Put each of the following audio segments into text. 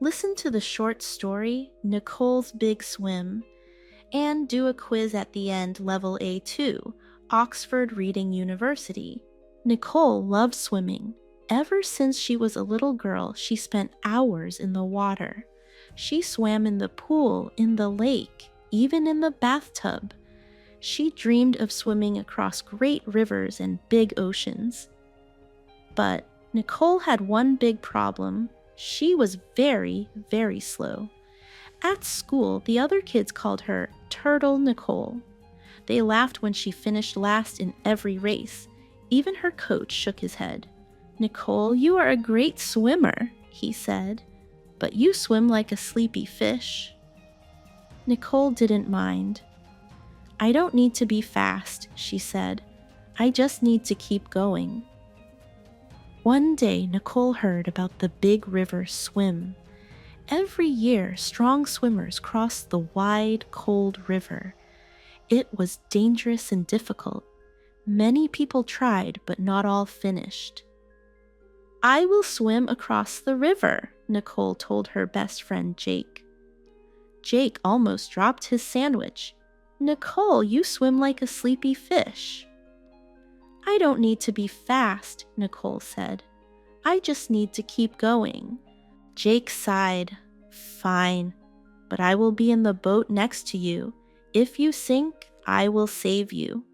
Listen to the short story, Nicole's Big Swim, and do a quiz at the end, Level A2, Oxford Reading University. Nicole loves swimming. Ever since she was a little girl, she spent hours in the water. She swam in the pool, in the lake, even in the bathtub. She dreamed of swimming across great rivers and big oceans. But Nicole had one big problem. She was very, very slow. At school, the other kids called her Turtle Nicole. They laughed when she finished last in every race. Even her coach shook his head. "Nicole, you are a great swimmer," he said, "but you swim like a sleepy fish." Nicole didn't mind. "I don't need to be fast," she said. "I just need to keep going." One day, Nicole heard about the big river swim. Every year, strong swimmers crossed the wide, cold river. It was dangerous and difficult. Many people tried, but not all finished. "I will swim across the river," Nicole told her best friend Jake. Jake almost dropped his sandwich. "Nicole, you swim like a sleepy fish." "I don't need to be fast," Nicole said. "I just need to keep going." Jake sighed. "Fine, but I will be in the boat next to you. If you sink, I will save you."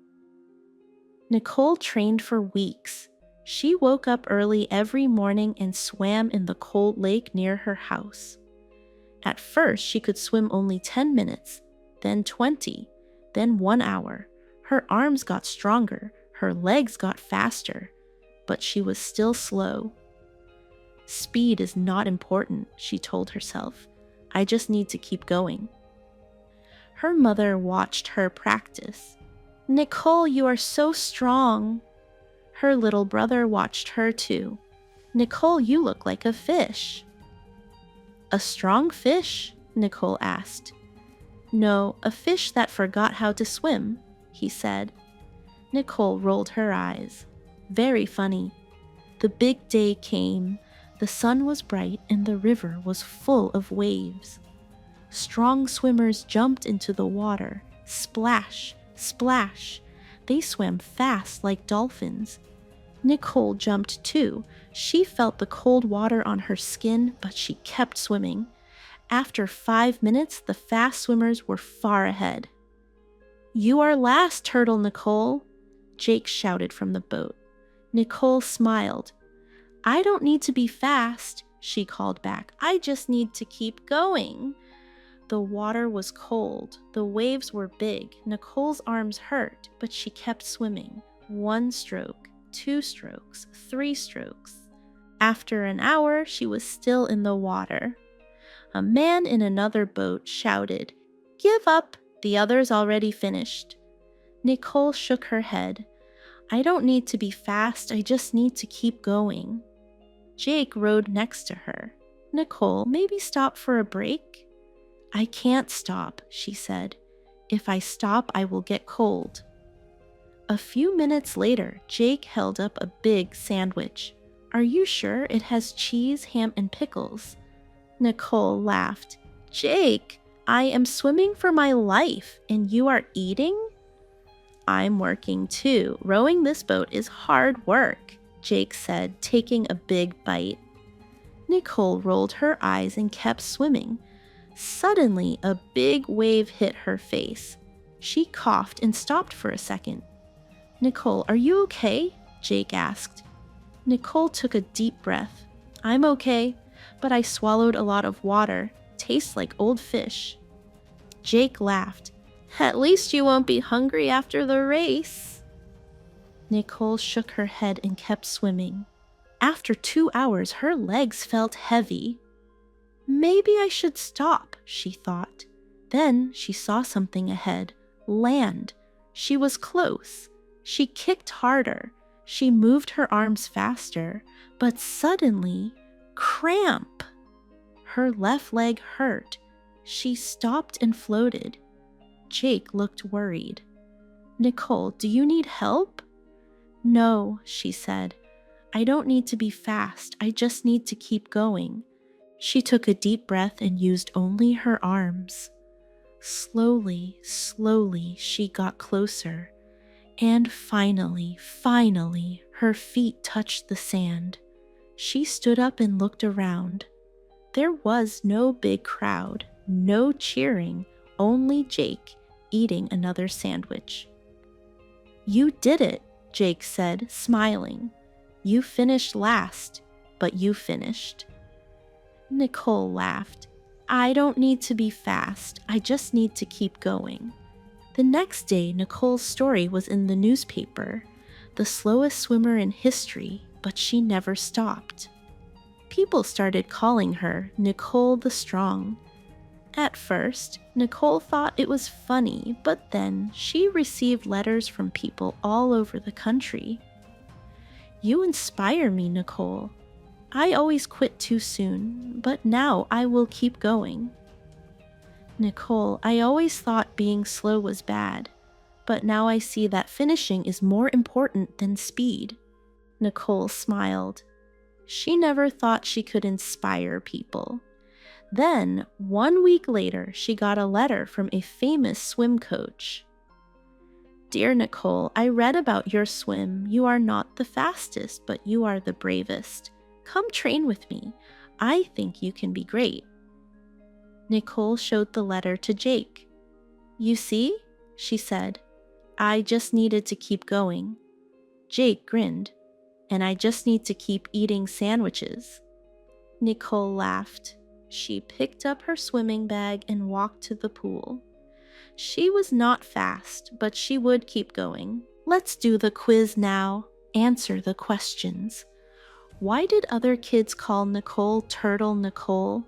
Nicole trained for weeks. She woke up early every morning and swam in the cold lake near her house. At first, she could swim only 10 minutes, then 20, then 1 hour. Her arms got stronger, her legs got faster, but she was still slow. "Speed is not important," she told herself. "I just need to keep going." Her mother watched her practice. "Nicole, you are so strong." Her little brother watched her too. "Nicole, you look like a fish." "A strong fish?" Nicole asked. "No, a fish that forgot how to swim," he said. Nicole rolled her eyes. Very funny. The big day came. The sun was bright and the river was full of waves. Strong swimmers jumped into the water. Splash, splash. They swam fast like dolphins. Nicole jumped too. She felt the cold water on her skin, but she kept swimming. After 5 minutes, the fast swimmers were far ahead. "You are last, Turtle Nicole," Jake shouted from the boat. Nicole smiled. "I don't need to be fast," she called back. "I just need to keep going." The water was cold. The waves were big. Nicole's arms hurt, but she kept swimming. 1 stroke, 2 strokes, 3 strokes. After an hour, she was still in the water. A man in another boat shouted, "Give up! The other's already finished." Nicole shook her head. "I don't need to be fast, I just need to keep going." Jake rode next to her. "Nicole, maybe stop for a break?" "I can't stop," she said. "If I stop, I will get cold." A few minutes later, Jake held up a big sandwich. "Are you sure it has cheese, ham, and pickles?" Nicole laughed. "Jake, I am swimming for my life, and you are eating?" "I'm working too. Rowing this boat is hard work," Jake said, taking a big bite. Nicole rolled her eyes and kept swimming. Suddenly, a big wave hit her face. She coughed and stopped for a second. "Nicole, are you okay?" Jake asked. Nicole took a deep breath. "I'm okay, but I swallowed a lot of water. Tastes like old fish." Jake laughed. "At least you won't be hungry after the race." Nicole shook her head and kept swimming. After 2 hours, her legs felt heavy. "Maybe I should stop," she thought. Then she saw something ahead. Land. She was close. She kicked harder. She moved her arms faster. But suddenly, cramp! Her left leg hurt. She stopped and floated. Jake looked worried. "Nicole, do you need help?" "No," she said. "I don't need to be fast. I just need to keep going." She took a deep breath and used only her arms. Slowly, slowly, she got closer, and finally, her feet touched the sand. She stood up and looked around. There was no big crowd, no cheering, only Jake eating another sandwich. "You did it," Jake said, smiling. "You finished last, but you finished." Nicole laughed. "I don't need to be fast, I just need to keep going." The next day, Nicole's story was in the newspaper, the slowest swimmer in history, but she never stopped. People started calling her Nicole the Strong. At first, Nicole thought it was funny, but then she received letters from people all over the country. "You inspire me, Nicole. I always quit too soon, but now I will keep going." "Nicole, I always thought being slow was bad, but now I see that finishing is more important than speed." Nicole smiled. She never thought she could inspire people. Then, 1 week later, she got a letter from a famous swim coach. "Dear Nicole, I read about your swim. You are not the fastest, but you are the bravest. Come train with me. I think you can be great." Nicole showed the letter to Jake. "You see?" she said. "I just needed to keep going." Jake grinned. "And I just need to keep eating sandwiches." Nicole laughed. She picked up her swimming bag and walked to the pool. She was not fast, but she would keep going. Let's do the quiz now. Answer the questions. Why did other kids call Nicole Turtle Nicole?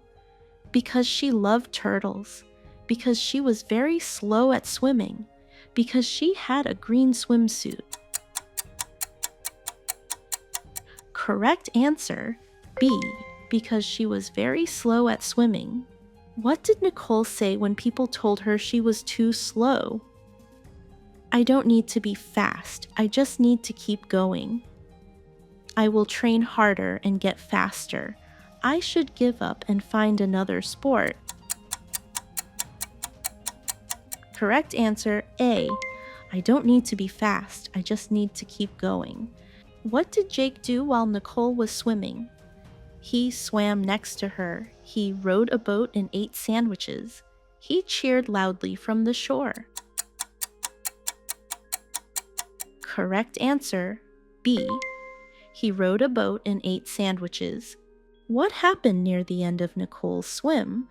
Because she loved turtles. Because she was very slow at swimming. Because she had a green swimsuit. Correct answer, B, because she was very slow at swimming. What did Nicole say when people told her she was too slow? "I don't need to be fast, I just need to keep going." "I will train harder and get faster. I should give up and find another sport." Correct answer, A, I don't need to be fast, I just need to keep going. What did Jake do while Nicole was swimming? He swam next to her. He rowed a boat and ate sandwiches. He cheered loudly from the shore. Correct answer, B. He rowed a boat and ate sandwiches. What happened near the end of Nicole's swim?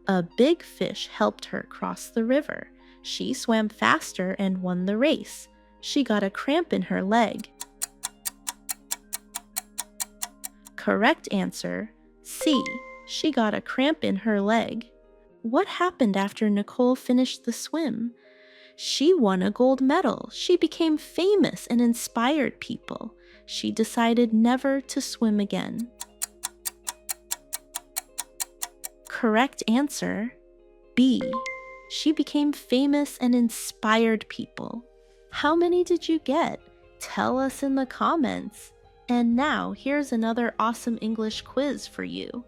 A big fish helped her cross the river. She swam faster and won the race. She got a cramp in her leg. Correct answer, C. She got a cramp in her leg. What happened after Nicole finished the swim? She won a gold medal. She became famous and inspired people. She decided never to swim again. Correct answer, B. She became famous and inspired people. How many did you get? Tell us in the comments. And now, here's another awesome English quiz for you.